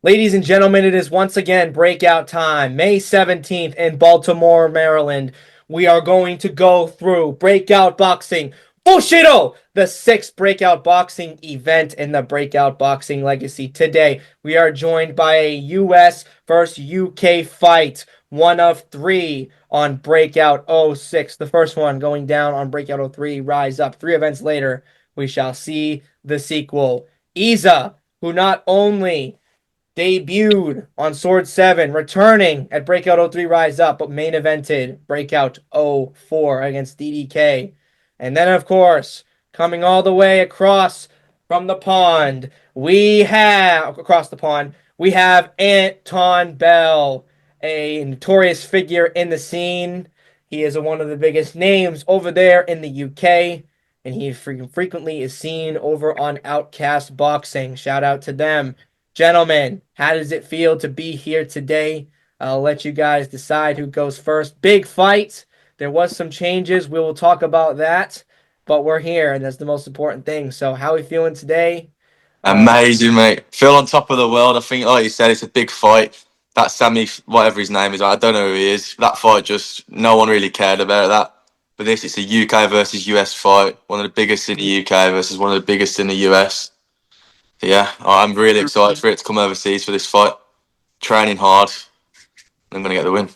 Ladies and gentlemen, it is once again breakout time, May 17th in Baltimore, Maryland. We are going to go through Breakout Boxing BUSHIDO, the sixth Breakout Boxing event in the Breakout Boxing Legacy. Today, we are joined by a US versus UK fight, one of three on Breakout '06. The first one going down on Breakout '03, Rise Up. 3 events later, we shall see the sequel. Ezaa, who not only debuted on Sword 7, returning at Breakout '03 Rise Up, but main evented Breakout '04 against DDK. And then, of course, coming all the way across from the pond, we have Anton Bell, a notorious figure in the scene. He is one of the biggest names over there in the UK, and he frequently is seen over on Outcast Boxing. Shout out to them. Gentlemen, how does it feel to be here today? I'll let you guys decide who goes first. Big fight. There was some changes. We will talk about that, but we're here, and that's the most important thing. So, how are we feeling today? Amazing, mate. Feel on top of the world. I think, like you said, it's a big fight. That Sammy, whatever his name is, I don't know who he is. That fight just, no one really cared about that. But this, it's a UK versus US fight. One of the biggest in the UK versus one of the biggest in the US. So yeah, I'm really excited for it to come overseas for this fight. Training hard. I'm going to get the win.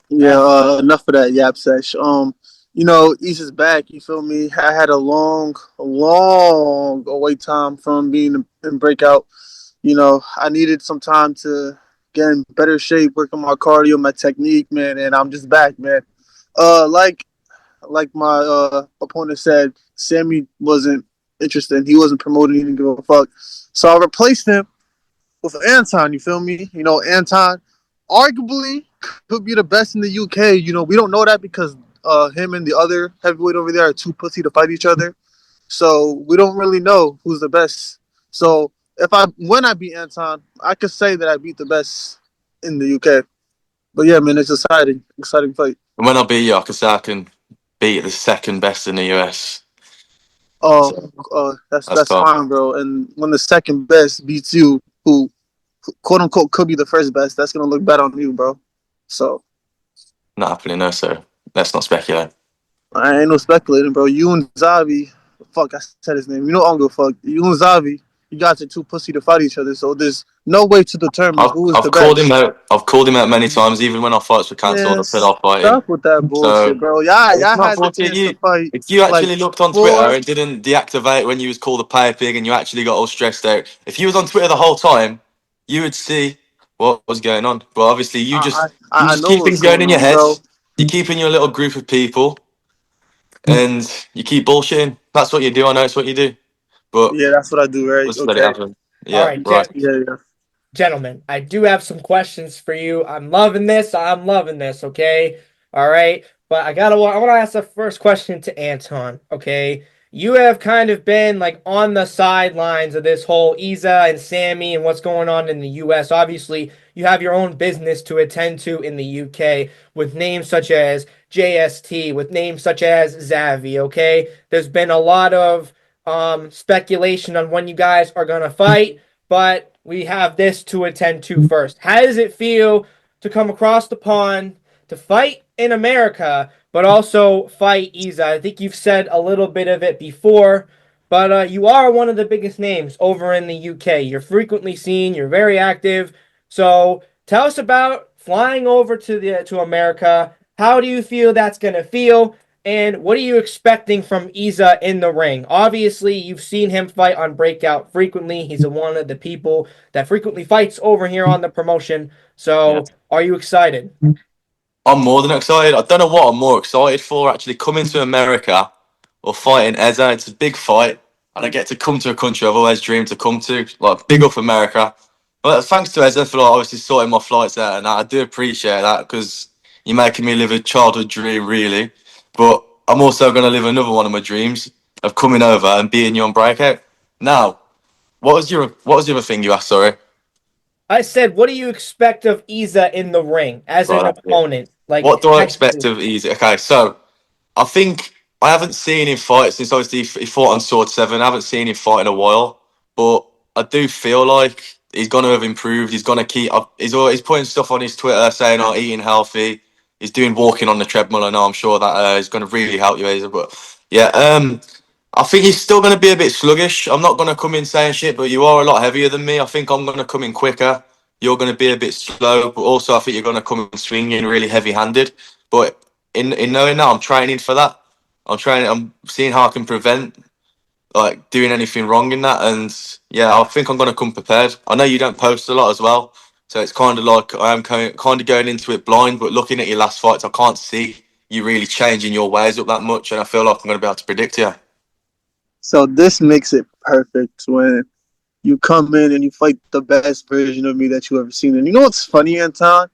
Yeah, enough of that yap sesh. East is back. You feel me? I had a long away time from being in breakout. I needed some time to get in better shape, work on my cardio, my technique, man, and I'm just back, man. Like my opponent said, Sammy wasn't interested. He wasn't promoting. He didn't give a fuck. So I replaced him with Anton. You feel me? Anton arguably could be the best in the UK. We don't know that because him and the other heavyweight over there are too pussy to fight each other. So we don't really know who's the best. So when I beat Anton, I could say that I beat the best in the UK. But yeah, man, it's exciting fight. And when I beat you, I can say I can beat the second best in the US. Oh, So that's that's that's tough. fine, bro. And when the second best beats you, who quote unquote could be the first best, that's gonna look bad on you, bro. So Not happening, no, sir. Let's not speculate. I ain't no speculating, bro. You and Zavi, fuck, I said his name. I don't give a fuck. You and Zavi, you guys are too pussy to fight each other. So there's no way to determine I've who is I've the called him best. out. I've called him out many times. Even when our fights were cancelled, Man, I said I'll fight him. stop with that bullshit, So bro. Y'all, it's y'all not had the bullshit. chance to You, fight if you like actually looked on Twitter four. and didn't deactivate when you was called a pay pig and you actually got all stressed out, if you was on Twitter the whole time, you would see what was going on. But obviously, you I just you I just know keep things what's going going in your on, head. bro. You keep in your little group of people and you keep bullshitting. That's what you do. I know it's what you do. But Yeah, that's what I do, right? let's let it Okay. happen. All Yeah, right, right. Yeah. gentlemen, I do have some questions for you. I'm loving this. I'm loving this. Okay. All right. But I want to ask the first question to Anton. Okay. You have kind of been like on the sidelines of this whole Ezaa and Sammy and what's going on in the US. Obviously, you have your own business to attend to in the UK with names such as JST, with names such as Zavi. Okay. There's been a lot of speculation on when you guys are going to fight, but we have this to attend to first. How does it feel to come across the pond to fight in America, but also fight Ezaa? I think you've said a little bit of it before, but you are one of the biggest names over in the UK. You're frequently seen. You're very active. So tell us about flying over to America. How do you feel that's gonna feel? And what are you expecting from Ezaa in the ring? Obviously, you've seen him fight on Breakout frequently. He's one of the people that frequently fights over here on the promotion. Yeah. So, are you excited? I'm more than excited. I don't know what I'm more excited for. Actually, coming to America or fighting Ezaa. It's a big fight, and I get to come to a country I've always dreamed to come to. Like, big up America. Well, thanks to Ezaa for like, obviously sorting my flights out, and I do appreciate that because you're making me live a childhood dream, really. But I'm also going to live another one of my dreams of coming over and beating you on Breakout. Now, what was the other thing you asked? Sorry. I said, what do you expect of Ezaa in the ring as an Right. That's it. opponent? Like, What do I expect of Easy? Okay, so I think I haven't seen him fight since obviously he fought on Sword 7. I haven't seen him fight in a while, but I do feel like he's gonna have improved. He's gonna keep up. He's putting stuff on his Twitter saying, "Oh, eating healthy." He's doing walking on the treadmill, and I'm sure that is going to really help you, Ezaa. But yeah, I think he's still going to be a bit sluggish. I'm not going to come in saying shit, but you are a lot heavier than me. I think I'm going to come in quicker. You're going to be a bit slow, but also I think you're going to come in swinging really heavy-handed. But in knowing that, I'm training for that. I'm training. I'm seeing how I can prevent like doing anything wrong in that. And yeah, I think I'm going to come prepared. I know you don't post a lot as well, so it's kind of like I am kind of going into it blind. But looking at your last fights, I can't see you really changing your ways up that much, and I feel like I'm going to be able to predict you. So this makes it perfect when you come in and you fight the best version of me that you ever seen. And you know what's funny, Anton?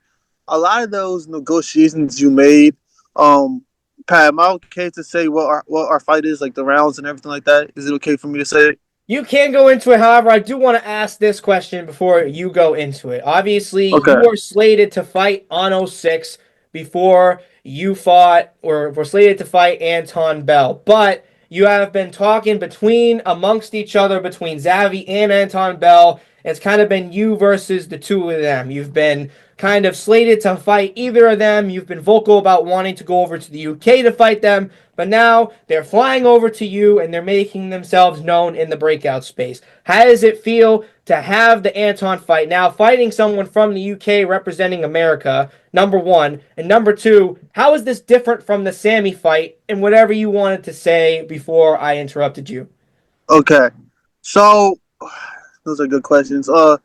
A lot of those negotiations you made, Pat, am I okay to say what our fight is, like the rounds and everything like that? Is it okay for me to say it? You can go into it. However, I do want to ask this question before you go into it. Obviously, you Okay. were slated to fight on '06 before you fought or were slated to fight Anton Bell. But you have been talking amongst each other, between Zavi and Anton Bell. It's kind of been you versus the two of them. You've been kind of slated to fight either of them. You've been vocal about wanting to go over to the UK to fight them. But now they're flying over to you and they're making themselves known in the breakout space. How does it feel to have the Anton fight now, fighting someone from the UK representing America, number one? And number two, how is this different from the Sammy fight, and whatever you wanted to say before I interrupted you? Okay. So those are good questions. I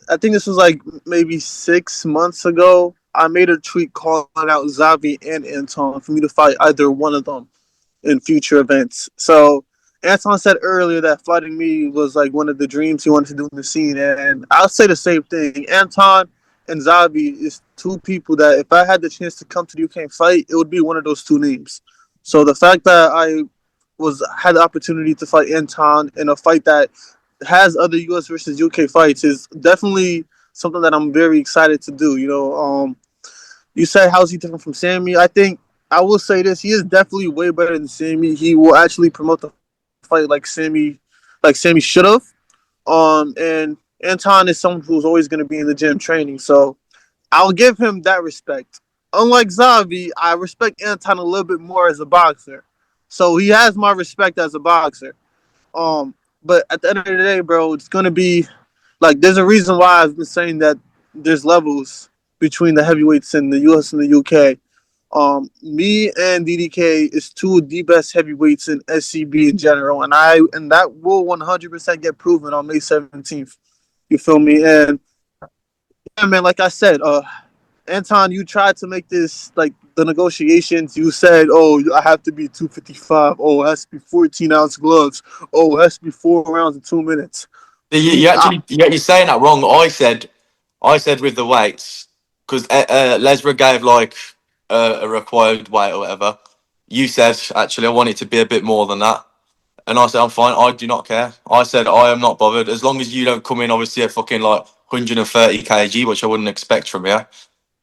I think this was like maybe 6 months ago. I made a tweet calling out Zavi and Anton for me to fight either one of them in future events. So Anton said earlier that fighting me was like one of the dreams he wanted to do in the scene, and I'll say the same thing. Anton and Zabi is two people that if I had the chance to come to the UK and fight, it would be one of those two names. So the fact that I was had the opportunity to fight Anton in a fight that has other US versus UK fights is definitely something that I'm very excited to do. You said how's he different from Sammy? I think I will say this: he is definitely way better than Sammy. He will actually promote the fight like Sammy should have. And Anton is someone who's always going to be in the gym training, so I'll give him that respect. Unlike Zavi, I respect Anton a little bit more as a boxer, so he has my respect as a boxer. But at the end of the day, bro, it's going to be like there's a reason why I've been saying that there's levels between the heavyweights in the US and the UK. Me and DDK is two of the best heavyweights in SCB in general, and that will 100% get proven on May 17th. You feel me? And yeah, man, like I said, Anton, you tried to make this like the negotiations. You said, "Oh, I have to be 255. Oh, it has to be 14-ounce gloves. Oh, it has to be 4 rounds in 2 minutes." You actually you're saying that wrong. I said with the weights because Lesra gave like a required weight or whatever. You said actually I want it to be a bit more than that, and I said I'm fine. I do not care. I said I am not bothered as long as you don't come in obviously a fucking like 130 kg, which I wouldn't expect from you.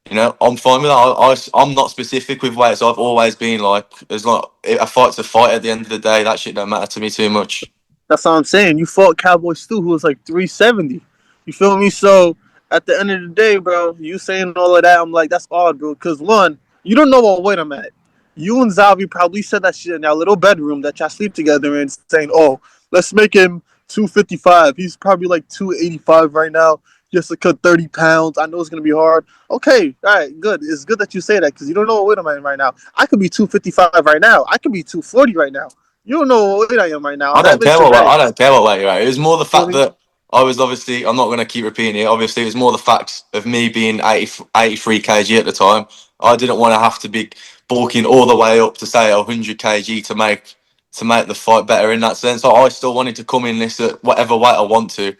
You know, I'm fine with that. I'm not specific with weights. I've always been like, as long a fight's a fight. At the end of the day, that shit don't matter to me too much. That's what I'm saying. You fought Cowboy Stu, who was like 370. You feel me? So at the end of the day, bro, you saying all of that, I'm like, that's odd, bro. Because one, you don't know what weight I'm at. You and Zavi probably said that shit in our little bedroom that y'all sleep together in, saying, "Oh, let's make him 255. He's probably like 285 right now. He has to cut 30 pounds. I know it's gonna be hard." Okay, all right, good. It's good that you say that because you don't know what weight I'm at right now. I could be 255 right now. I could be 240 right now. You don't know what weight I am right now. I That don't makes care it what right. I don't care what weight you're at. It was more the Feel fact me? that I was obviously. I'm not going to keep repeating it. Obviously, it was more the fact of me being 83 kg at the time. I didn't want to have to be bulking all the way up to say 100 kg to make the fight better in that sense. So I still wanted to come in this at whatever weight I want to.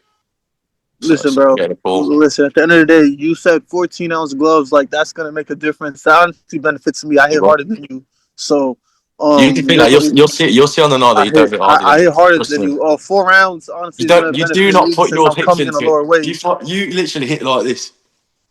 So Listen, it's bro. yeah, cool. Listen, at the end of the day, you said 14-ounce gloves. Like, that's going to make a difference. That honestly benefits me. I hit harder than you. So, You can think you're that going to. You'll see on the night that you don't hit harder I than me. hit harder Trust than me. you. 4 rounds, You honestly, is going don't. to You do benefit not me put since your I'm hips coming in a into it. lower weight. You literally hit like this.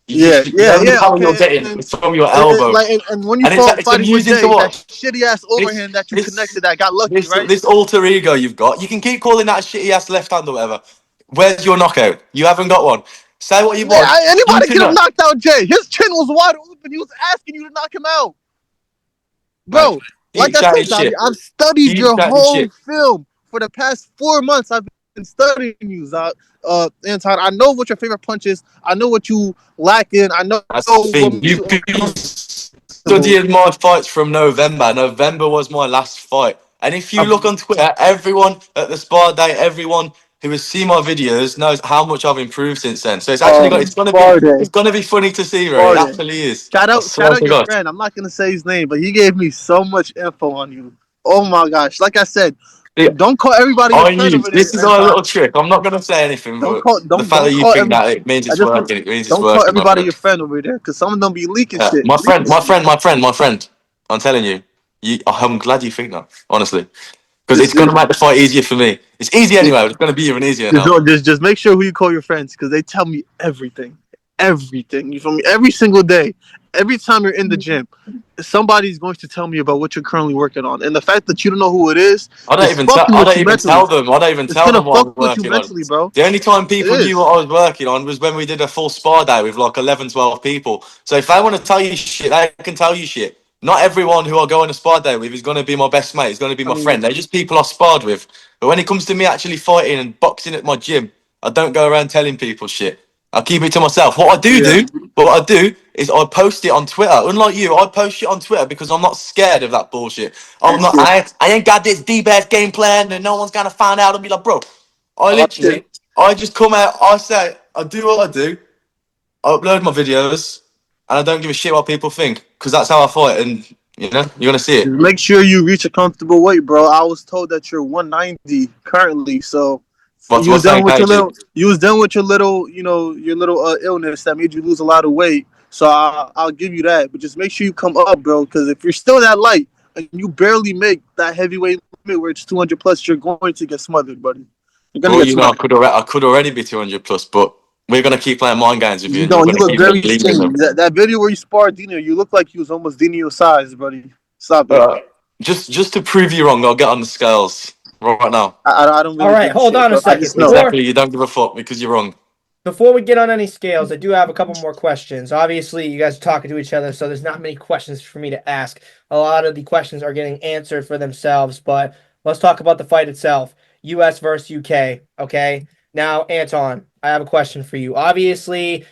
Yeah, You yeah, know the yeah. power you're Okay. getting is from your elbow, And when you and fought it's fighting with amusing to Jay, that watch. shitty ass This overhand that you this connected, that got lucky, this right? this alter ego you've got. You can keep calling that a shitty ass left hand or whatever. Where's your knockout? You haven't got one. Say what you Man, want. You anybody can. get him knocked out, Jay? His chin was wide open. He was asking you to knock him out, Mate, bro. Like keep I chatting said, Dottie, shit. I've studied Keep your chatting whole shit. film for the past 4 months. I've been studying you, Anton. I know what your favorite punch is. I know what you lack in. I know That's the what thing. makes You've you been uncomfortable. studying my fights from November. November was my last fight. And if you look on Twitter, everyone at the spar day, everyone who has seen my videos knows how much I've improved since then. So it's actually got Spar day, it's gonna be funny to see, bro. It spar day. actually is. I Shout swear out to your God. friend. I'm not gonna say his name, but he gave me so much info on you. Oh my gosh! Like I said, Yeah, don't call everybody your I friend knew over this there, is our Anton. little trick. I'm not gonna say anything, but the fact that Don't you call think every. that it means I it's just want working. It means it's don't call working, my everybody friend. your friend over there because some of them be leaking Yeah, shit. my friend. I'm glad you think that, honestly, because it's gonna make the fight easier for me. It's easy anyway. But it's gonna be even easier Just now. don't just make sure who you call your friends because they tell me everything, everything. You feel me? Every single day, every time you're in the gym, somebody's going to tell me about what you're currently working on, and the fact that you don't know who it is fucking I with don't you even mentally. tell them. I don't even It's tell gonna them what fuck I'm with you working on. mentally, bro. The only time It people knew is. what I was working on was when we did a full spa day with like 11, 12 people. So if they want to tell you shit, they can tell you shit. Not everyone who I go on a spa day with is going to be my best mate. Is going to be I my mean, friend. They're just people I sparred with. But when it comes to me actually fighting and boxing at my gym, I don't go around telling people shit. I keep it to myself. yeah, What I do is I post it on Twitter. Unlike you, I post it on Twitter because I'm not scared of that bullshit. I'm not. yeah. I ain't got this deep ass game plan, and no one's gonna find out and be like, bro. I I like it. literally, I just come out. I say, I do what I do. I upload my videos, and I don't give a shit what people think because that's how I fight. And you're gonna see Just it. make sure you reach a comfortable weight, bro. I was told that you're 190 currently, so But what's that engaging? you was done with your little, your little illness that made you lose a lot of weight. So I'll give you that, but just make sure you come up, bro. Because if you're still that light and you barely make that heavyweight limit where it's 200 plus, you're going to get smothered, buddy. You're gonna Well, get I smothered. could already be 200 plus, but we're gonna keep playing mind games with you, You and you're don't. You gonna look keep very believing skinny. them. That video where you sparred Dino, you look like you was almost Dino size, buddy. Stop it. Uh, just to prove you wrong, I'll get on the scales right now. I don't All really right, give a hold shit, on a bro. I second. just know. Exactly, you don't give a fuck because you're wrong. Before we get on any scales, I do have a couple more questions. Obviously, you guys are talking to each other, so there's not many questions for me to ask. A lot of the questions are getting answered for themselves, but let's talk about the fight itself. US versus UK, okay? Now, Anton, I have a question for you. Obviously,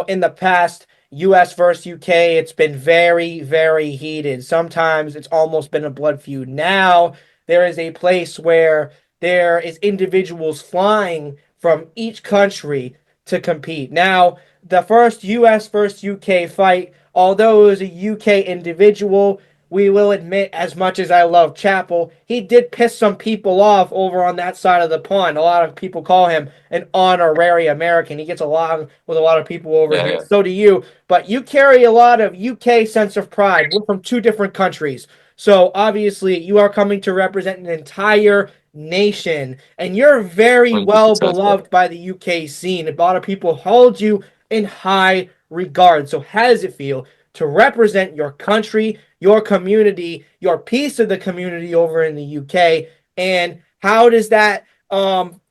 in the past, US versus UK, it's been very, very heated. Sometimes it's almost been a blood feud. Now, there is a place where there is individuals flying from each country to compete. Now, the first US versus UK fight, although it was a UK individual, we will admit, as much as I love Chappell, he did piss some people off over on that side of the pond. A lot of people call him an honorary American. He gets along with a lot of people over Yeah, here. yeah. So do you. But you carry a lot of UK sense of pride. We're from two different countries. So obviously, you are coming to represent an entire nation, and you're very well 100%. beloved by the UK scene. A lot of people hold you in high regard. So, how does it feel to represent your country, your community, your piece of the community over in the UK? And how does that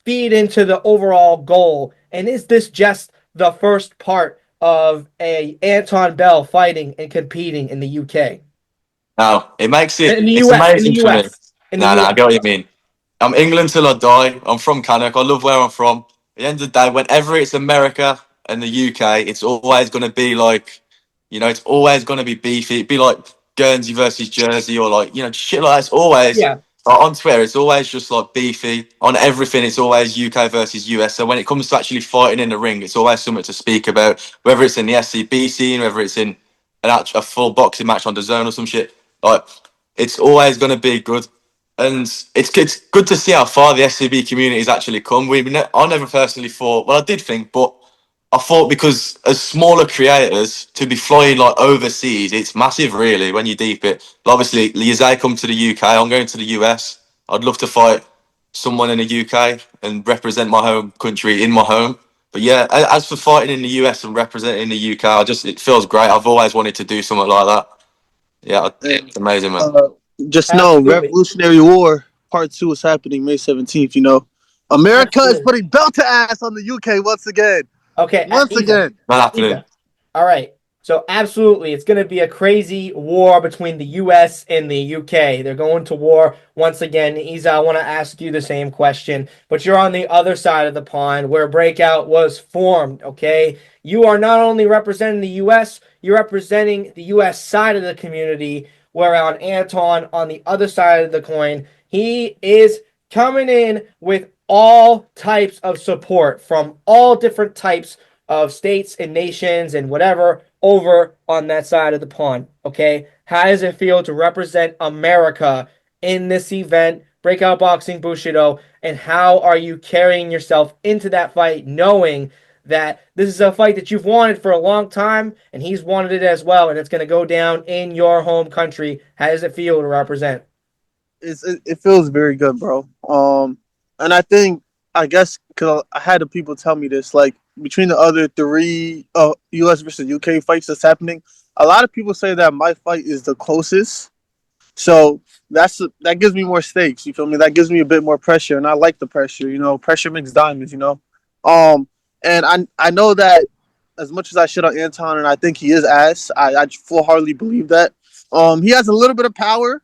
feed into the overall goal? And is this just the first part of a Anton Bell fighting and competing in the UK? Now it makes In it. the It's US, in the amazing for me. US, in the No, I US. get what you mean. I'm England till I die. I'm from Cannock. I love where I'm from. At the end of the day, whenever it's America and the UK, it's always going to be like, it's always going to be beefy. It'd be like Guernsey versus Jersey or like, shit like that. It's always Yeah, on Twitter. It's always just like beefy. On everything, it's always UK versus US. So when it comes to actually fighting in the ring, it's always something to speak about. Whether it's in the SCB scene, whether it's in a full boxing match on the zone or some shit. Like, it's always going to be good. And it's good to see how far the SCB community has actually come. I never personally thought, well, I did think, but I thought because as smaller creators to be flying like overseas, it's massive, really, when you deep it. But obviously, Ezaa come to the UK. I'm going to the US. I'd love to fight someone in the UK and represent my home country in my home. But yeah, as for fighting in the US and representing the UK, it feels great. I've always wanted to do something like that. Yeah, And it's amazing, man. uh, just know, absolutely. Revolutionary War Part 2 is happening May 17th. America is Absolutely. putting belt to ass on the UK once again. Okay, Once Isa. again. Not happening. Isa. All right. So absolutely, it's going to be a crazy war between the U.S. and the U.K. They're going to war once again. Isa, I want to ask you the same question, but you're on the other side of the pond where Breakout was formed. Okay, you are not only representing the U.S., you're representing the U.S. side of the community. Where on Anton, on the other side of the coin, he is coming in with all types of support from all different types of states and nations and whatever over on that side of the pond. Okay, how does it feel to represent America in this event, Breakout Boxing Bushido, and how are you carrying yourself into that fight, knowing that this is a fight that you've wanted for a long time, and he's wanted it as well, and it's going to go down in your home country? How does it feel to represent? It feels very good, bro. And I think I guess because I had the people tell me this, like between the other three U.S. versus U.K. fights that's happening, a lot of people say that my fight is the closest. So that gives me more stakes. You feel me? That gives me a bit more pressure, and I like the pressure. You know, pressure makes diamonds. You know, um, and I know that as much as I shit on Anton, and I think he is ass. I full heartedly believe that. He has a little bit of power.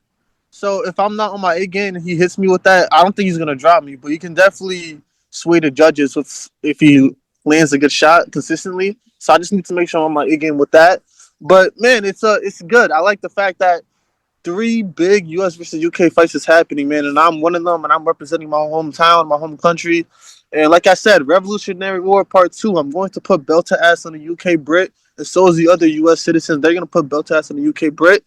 So if I'm not on my A game and he hits me with that, I don't think he's gonna drop me. But he can definitely sway the judges with if he lands a good shot consistently. So I just need to make sure I'm on my A game with that. But man, it's good. I like the fact that three big U.S. versus U.K. fights is happening, man, and I'm one of them, and I'm representing my hometown, my home country. And like I said, Revolutionary War Part Two. I'm going to put belt to ass on the U.K. Brit, and so is the other U.S. citizens. They're gonna put belt to ass on the U.K. Brit,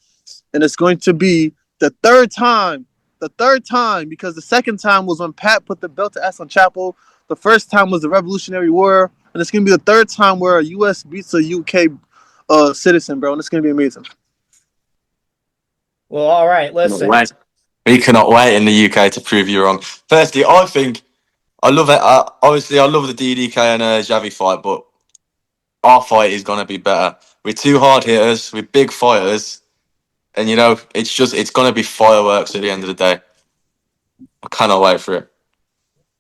and it's going to be the third time. The third time, because the second time was when Pat put the belt to ass on Chapel. The first time was the Revolutionary War, and it's gonna be the third time where a U.S. beats a U.K. Citizen, bro, and it's gonna be amazing. Well, all right, Cannot listen. wait. We cannot wait in the UK to prove you wrong. Firstly, I think I love it. Obviously, I love the DDK and Javi fight, but our fight is gonna be better. We're two hard hitters. We're big fighters, and it's gonna be fireworks at the end of the day. I cannot wait for it.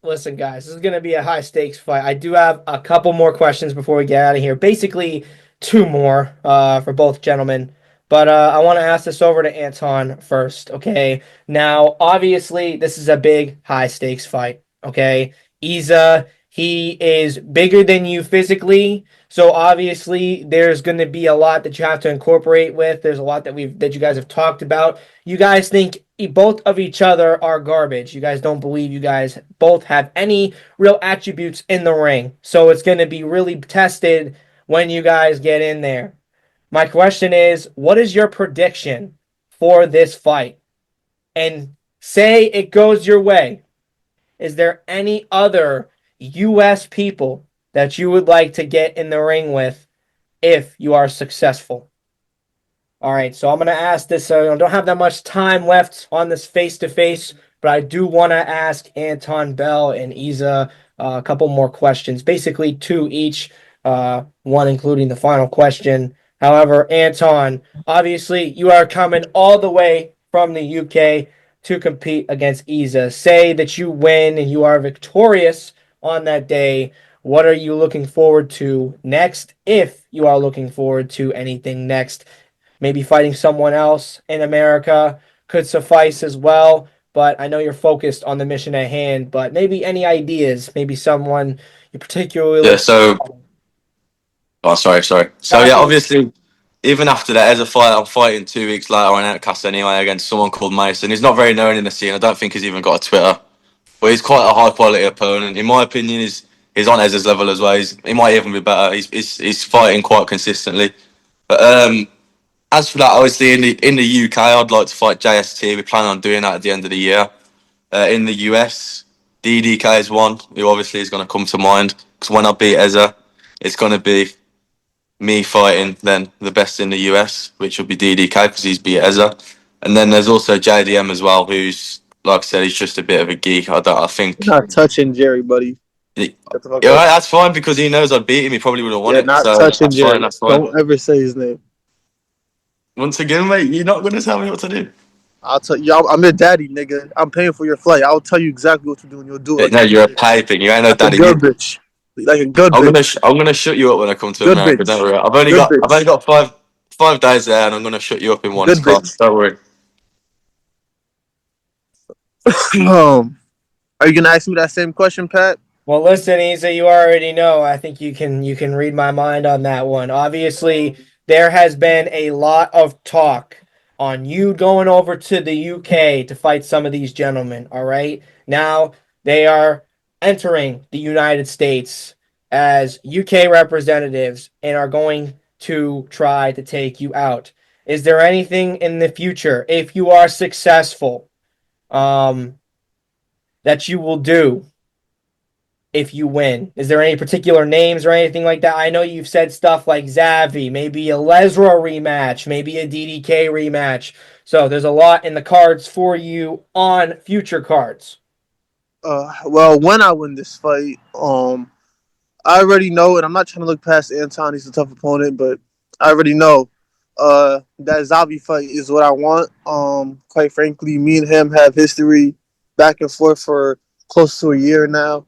Listen, guys, this is going to be a high stakes fight. I do have a couple more questions before we get out of here. Basically, two more for both gentlemen. But I want to ask this over to Anton first. Okay. Now, obviously, this is a big high stakes fight. Okay. Isa, he is bigger than you physically. So obviously, there's going to be a lot that you have to incorporate with. There's a lot that you guys have talked about. You guys think both of each other are garbage. You guys don't believe you guys both have any real attributes in the ring. So it's going to be really tested when you guys get in there. My question is, what is your prediction for this fight? And say it goes your way. Is there any other US people that you would like to get in the ring with if you are successful? All right, so I'm going to ask this. I don't have that much time left on this face to face, but I do want to ask Anton Bell and Isa a couple more questions, basically two each, one including the final question. However, Anton, obviously, you are coming all the way from the UK to compete against Isa. Say that you win and you are victorious on that day. What are you looking forward to next, if you are looking forward to anything next? Maybe fighting someone else in America could suffice as well. But I know you're focused on the mission at hand. But maybe any ideas? Maybe someone you particularly Yeah. look. So, oh, sorry. So yeah, obviously, even after that, as a fight, I'm fighting 2 weeks later on Outcast anyway against someone called Mason. He's not very known in the scene. I don't think he's even got a Twitter. But he's quite a high quality opponent. In my opinion, he's on Ezra's level as well. He might even be better. He's fighting quite consistently. But as for that, obviously in the UK, I'd like to fight JST. We plan on doing that at the end of the year. In the US, DDK is one who obviously is going to come to mind because when I beat Ezra, it's going to be me fighting then the best in the US, which will be DDK because he's beat Ezra. And then there's also JDM as well, who's like I said, he's just a bit of a geek. I think. Not touching Jerry, buddy. Yeah, Get the fuck up. right, that's fine because he knows I'd beat him. He probably would have won Yeah, it. not So touching that's fine. Jerry. That's fine. Don't ever say his name. Once again, mate, you're not going to tell me what to do. I'll tell you. I'm your daddy, nigga. I'm paying for your flight. I'll tell you exactly what to do, and you'll do it like No, a you're a good, piping. You ain't no like a daddy. good bitch, like a good bitch, I'm gonna shut you up when I come to good America. Don't bitch, worry. good I've only bitch, got 5 days there, and I'm gonna shut you up in one good spot. bitch. Don't worry. um, are you gonna ask me that same question, Pat? Well, listen, Isa, you already know. I think you can read my mind on that one. Obviously, there has been a lot of talk on you going over to the UK to fight some of these gentlemen, all right? Now, they are entering the United States as UK representatives and are going to try to take you out. Is there anything in the future, if you are successful, um, that you will do if you win? Is there any particular names or anything like that? I know you've said stuff like Xavi, maybe a Lesra rematch, maybe a DDK rematch. So there's a lot in the cards for you on future cards. Well, when I win this fight, I already know, and I'm not trying to look past Anton. He's a tough opponent, but I already know that zombie fight is what I want. Quite frankly, me and him have history back and forth for close to a year now.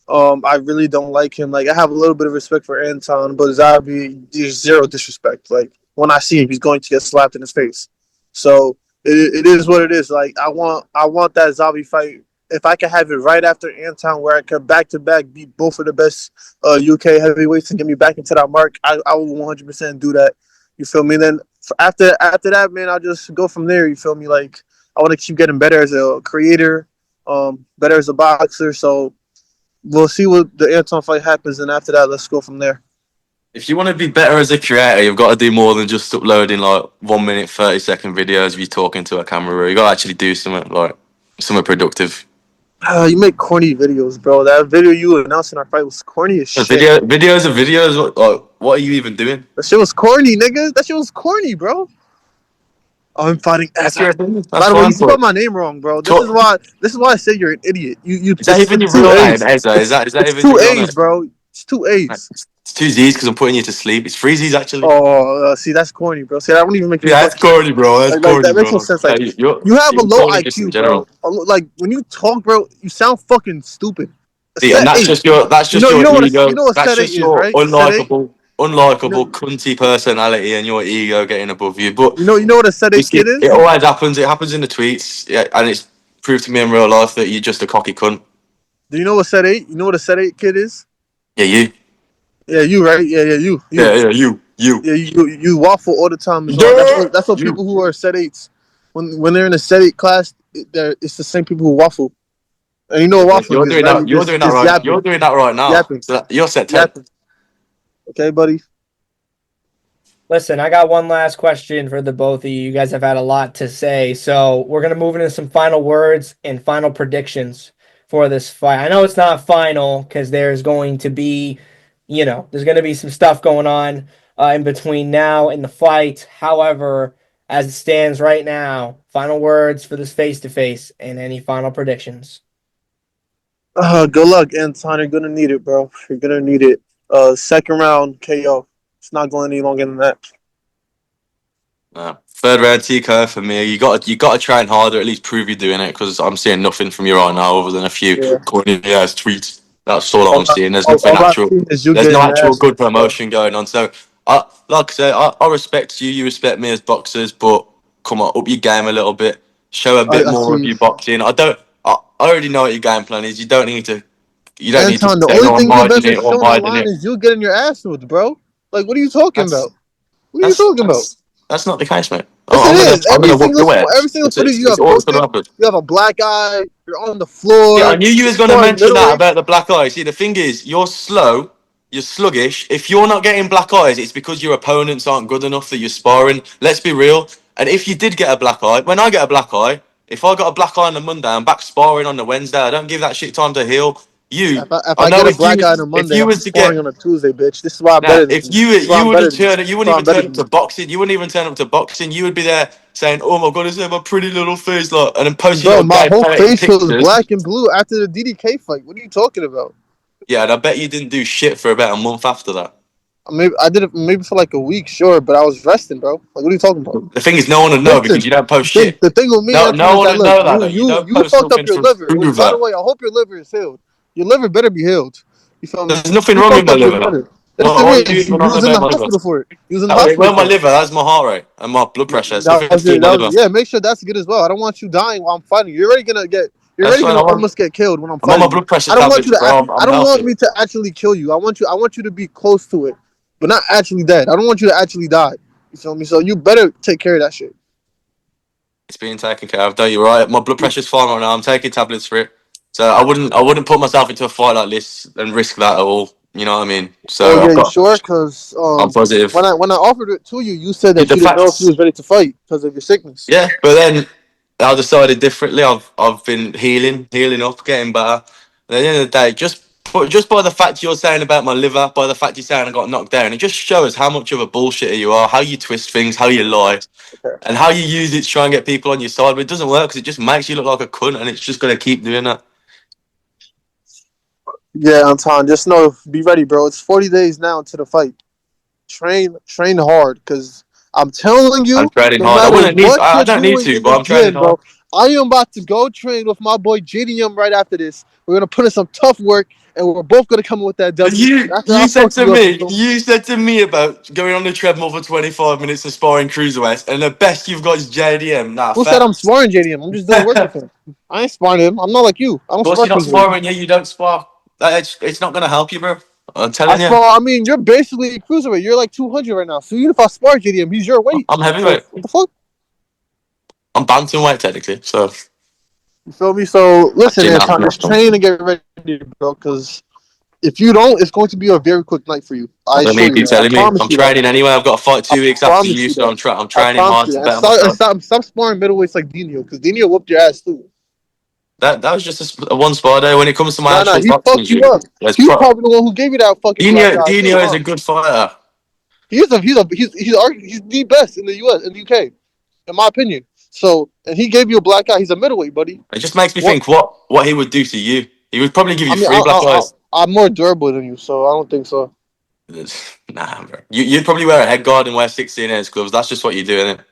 I really don't like him. Like I have a little bit of respect for Anton, but Zabi is zero disrespect. Like when I see him, he's going to get slapped in his face. So it is what it is. Like I want that Zabi fight. If I can have it right after Anton, where I can back to back beat both of the best UK heavyweights and get me back into that mark, I will 100% do that. You feel me? Then after that, man, I'll just go from there. You feel me? Like I want to keep getting better as a creator, better as a boxer. So we'll see what the Anton fight happens, and after that, let's go from there. If you want to be better as a creator, you've got to do more than just uploading like 1 minute, 30-second videos of you talking to a camera. You got to actually do something productive. You make corny videos, bro. That video you announced in our fight was corny as shit. Videos of videos. What are you even doing? That shit was corny, nigga. That shit was corny, bro. Oh, I'm fighting That's Ezaa. your opinion. By That's the way, you fine. spelled But my name wrong, bro. talk, This is why I say you're an idiot. is that It's even your two real name, A's. Ezra? Is that It's even two your real name? A's, bro. It's two A's. It's two Z's because I'm putting you to sleep. It's three Z's actually. Oh, see, that's corny, bro. See, that won't even make any Yeah, that's fucking sense. corny, bro. That's Like corny, that makes no bro. sense. Yeah, Like you have a you're low corny just in IQ, bro. general. Like when you talk, bro, you sound fucking stupid. A See, and set eight. that's just You your know what ego. you know what That's set eight just is, your right? Set eight. You know unlikable, cunty personality and your ego getting above you. But you know what a set we eight see, kid it is? always happens. It happens in the tweets, yeah, and it's proved to me in real life that you're just a cocky cunt. Do you know what set eight? You know what a set eight kid is? Yeah, you. Yeah, you right? Yeah, you. Yeah, you. Yeah, you waffle all the time as well. Yeah, That's what you. people who are set eights when they're in a set eight class, it's the same people who waffle. And you know what waffling You're is, doing right? that. You're doing that Just right. You're yapping, doing that right now. yapping, So you're set 10. yapping. Okay, buddy. Listen, I got one last question for the both of you. You guys have had a lot to say, so we're gonna move into some final words and final predictions for this fight. I know it's not final because there's going to be, there's going to be some stuff going on in between now and the fight. However, as it stands right now, final words for this face to face and any final predictions. Good luck, Anton. You're gonna need it, bro. You're gonna need it. Second round KO. It's not going any longer than that. Third round TKO for me. You got to train harder. At least prove you're doing it because I'm seeing nothing from you right now other than a few Yeah. corny ass tweets. That's all I'm seeing. There's nothing All I've actual. seen is you There's no getting your actual ass good whooped, bro. promotion going on. So, like I say, I respect you. You respect me as boxers, but come on, up your game a little bit. Show a bit I more of see. your boxing. I don't. I already know what your game plan is. You don't need to. You don't need to Anton, the say, only "Oh, I'm thing you've hiding ever it," or "I'm shown hiding online it." is you getting your ass whooped, bro. Like, what are you talking That's about? What are you that's talking about? that's that's not the case, mate. Yes, it is. I'm gonna whoop your Every ass. single footage you It's have all that's posted, gonna happen. you have a black eye. You're on the Yeah, I floor. knew you You're was going to sparring mention that middleweight. about the black eye. See, the thing is, you're slow, you're sluggish. If you're not getting black eyes, it's because your opponents aren't good enough that you're sparring. Let's be real. And if you did get a black eye, when I get a black eye, if I got a black eye on the Monday, I'm back sparring on the Wednesday. I don't give that shit time to heal. If I I know get a black eye on a if Monday, you I'm was to sparring get on a Tuesday, bitch. This is why I'm now, better than if you. This is why I'm better than you. you This is wouldn't why even I'm better turn up than to you. boxing. You wouldn't even turn up to boxing. You would be there saying, "Oh my god, is that my pretty little face?" Like, and then post your Bro, little my gay whole painting face was pictures. black and blue after the DDK fight. What are you talking about? Yeah, and I bet you didn't do shit for about a month after that. Maybe I did it maybe for like a week, sure, but I was resting, bro. Like, what are you talking about? The thing is, no one would know because Listen, you don't post the thing, shit. the thing with me, No, Anton, no is one that would look, know that you though. You you don't you post fucked up nothing your to liver. Which, prove by the that. way, I hope your liver is healed. Your liver better be healed. You feel me? There's nothing You wrong with fucked my up your liver. liver. Yes, What there are you is. even You on was in the about my liver? hospital for it. You was in the That ain't hospital well, my for it. liver. That's my heart rate and my blood pressure. It's That nothing to was do with it. my That was liver. yeah. Make sure that's good as well. I don't want you dying while I'm fighting. You're already gonna get. You're That's already fine. gonna almost get killed when I'm I'm on my fighting you. blood pressure I don't want you tablets, to. bro. I I'm don't want healthy. me to actually kill you. I want you. I want you to be close to it, but not actually dead. I don't want you to actually die. You feel me? So you better take care of that shit. It's being taken care of. Don't you right? My blood pressure's fine right now. I'm taking tablets for it. So I wouldn't put myself into a fight like this and risk that at all. You know what I mean? Oh So yeah, you sure? Cause I'm positive. when I offered it to you, you said that The you didn't know if you facts, was ready to fight because of your sickness. yeah. But then I decided differently. I've been healing up, getting better. And at the end of the day, just by the fact you're saying about my liver, by the fact you're saying I got knocked down, it just shows how much of a bullshitter you are, how you twist things, how you lie, and how you use it to try and get people on your side. But it doesn't work because it just makes you look like a cunt, and it's just gonna keep doing that. Yeah, Anton, just know, be ready, bro. It's 40 days now to the fight. Train hard, cause I'm telling I'm you, training no hard. I matter wouldn't need. what I you're don't need doing to, in the but I'm training gym, hard. bro, I am about to go train with my boy JDM right after this. We're gonna put in some tough work, and we're both gonna come in with that But W. you After I you said fuck to you up, you me, feel me? you said to me about going on the treadmill for 25 minutes and sparring cruiserweights, and the best you've got is JDM. Nah, Who said fair. I'm sparring JDM? I'm just doing work with him. I ain't sparring him. I'm not like you. I don't Of course, spar you're not cruiserweight. sparring. Yeah, you don't spar. It's not gonna help you, bro. I'm I telling you. spar. I mean, you're basically a cruiserweight. You're like 200 right now. So even if I spar JDM, he's your weight. I'm So heavyweight. what the fuck? I'm bantamweight technically, so You feel me? So listen, actually Anton, no. just train and get ready, bro. Because if you don't, it's going to be a very quick night for you. I I don't assure need you you that. I telling me. promise I'm you that. training anyway. I've got to fight I 2 weeks after promise you, you so that. I'm I training promise hard you to that. And better myself. stop sparring middleweights like Dino, because Dino whooped your ass too. That was just a one spar day. When it comes to my Nah, actual he boxing fucked you gym, up. there's He was pro. probably the one who gave you that fucking black eye. It's his Dino is a mom. good fighter. He's the best in the U.S. in the U.K. in my opinion. So, and he gave you a black eye. He's a middleweight, buddy. It just makes me What? think what he would do to you. He would probably give I you mean, three black eyes. I'm more durable than you, so I don't think so. Nah, bro. You'd probably wear a head guard and wear 16 inch gloves. That's just what you do, innit?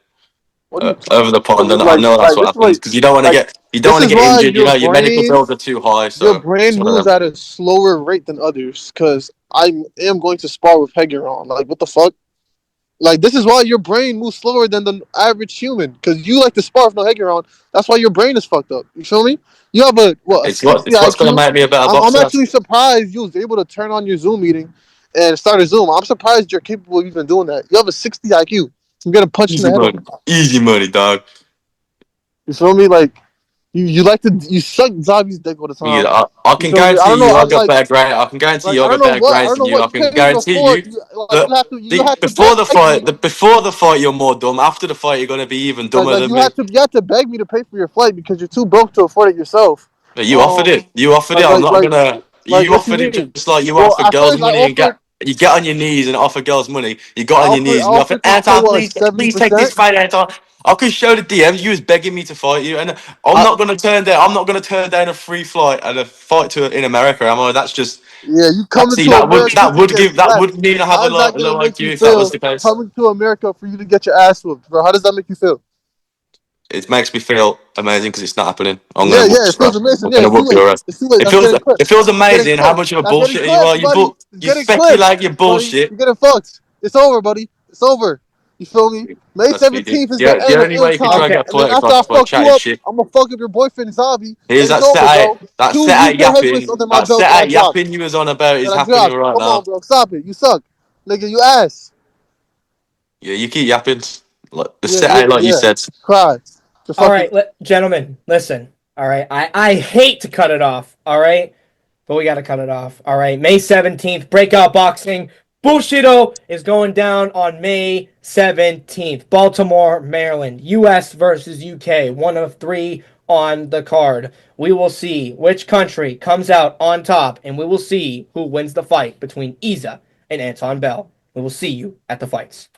What do you Over the pond, and I like? know that's Like what this is happens like because like you don't this want to is get why injured. You know, your medical bills are too high, your so it's brain one of moves them. at a slower rate than others. Because I am going to spar with Hegeron. Like what the fuck? Like this is why your brain moves slower than the average human. Because you like to spar with no Hegeron. That's why your brain is fucked up. You feel me? You have a It's 60 what's going to IQ. make me a better I'm boxer. actually surprised you was able to turn on your Zoom meeting and start a Zoom. I'm surprised you're capable of even doing that. You have a 60 IQ. I'm getting punched in the head all the time. Easy money, dog. You feel me? Like you like to you suck Zabi's dick all the Yeah, time. I You can feel me? I guarantee don't know. you, I I've got like better grade. I can guarantee like you, I I've don't got know better what I grades don't than know you. what I you can came in guarantee before. you Like that you had to before the beg fight, me. before the fight, you're more dumb. After the fight, you're going to be even dumber Like than me. you had to beg me to pay for your flight because you're too broke to afford it yourself. But you offered Um, it. You offered it. like I'm like not like gonna. like You what you offered it mean? just like you Well, offer at girls first money and you get on your knees and offer girls money. You got on your knees I and you offered offered to pay Anton, what like please, seventy please take this percent. fight, Anton. I could show the DMs. You was begging me to fight you, and I'm I not gonna turn down. I'm not gonna turn down a free flight and a fight in America. Am I? That's just. Yeah, you That, coming see, to America to get that slapped. would mean I have How is that a gonna low make IQ you if that was feel the case. coming to America for you to get your ass whooped, bro? How does that make you feel? It makes me feel amazing because it's not happening. I'm gonna Yeah, whoop yeah, it you. feels amazing. I'm Yeah, gonna it's too whoop late. your ass. It's too late. It That's feels getting clipped. it feels That's getting amazing how clipped. much of a That's getting bullshitter you are. clipped, buddy. It's You getting speculate clipped, your buddy. bullshit. You're getting fucked. It's over, buddy. It's over. You feel me? May That's good. 17th is the The end of only way you can try Anton. and Okay. get And then political after is I by fuck you chatting up, shit. I'm gonna fuck up your boyfriend Zabi. Here's And it's over, bro. that Two set out UK heavyweights yapping, under my belt set that I out dropped. yapping you was on about That is I happening dropped. right Come now. on, bro. Stop it. You suck. Nigga, you ass. Yeah, you keep yapping. Like the Yeah, set out, nigga, like you yeah. said. Cry. To All fucking right, gentlemen, listen. All right. I hate to cut it off. All right. But we got to cut it off. All right. May 17th, Breakout Boxing. Bushido is going down on May 17th. Baltimore, Maryland. US versus UK. One of three on the card. We will see which country comes out on top, and we will see who wins the fight between Ezaa and Anton Bell. We will see you at the fights.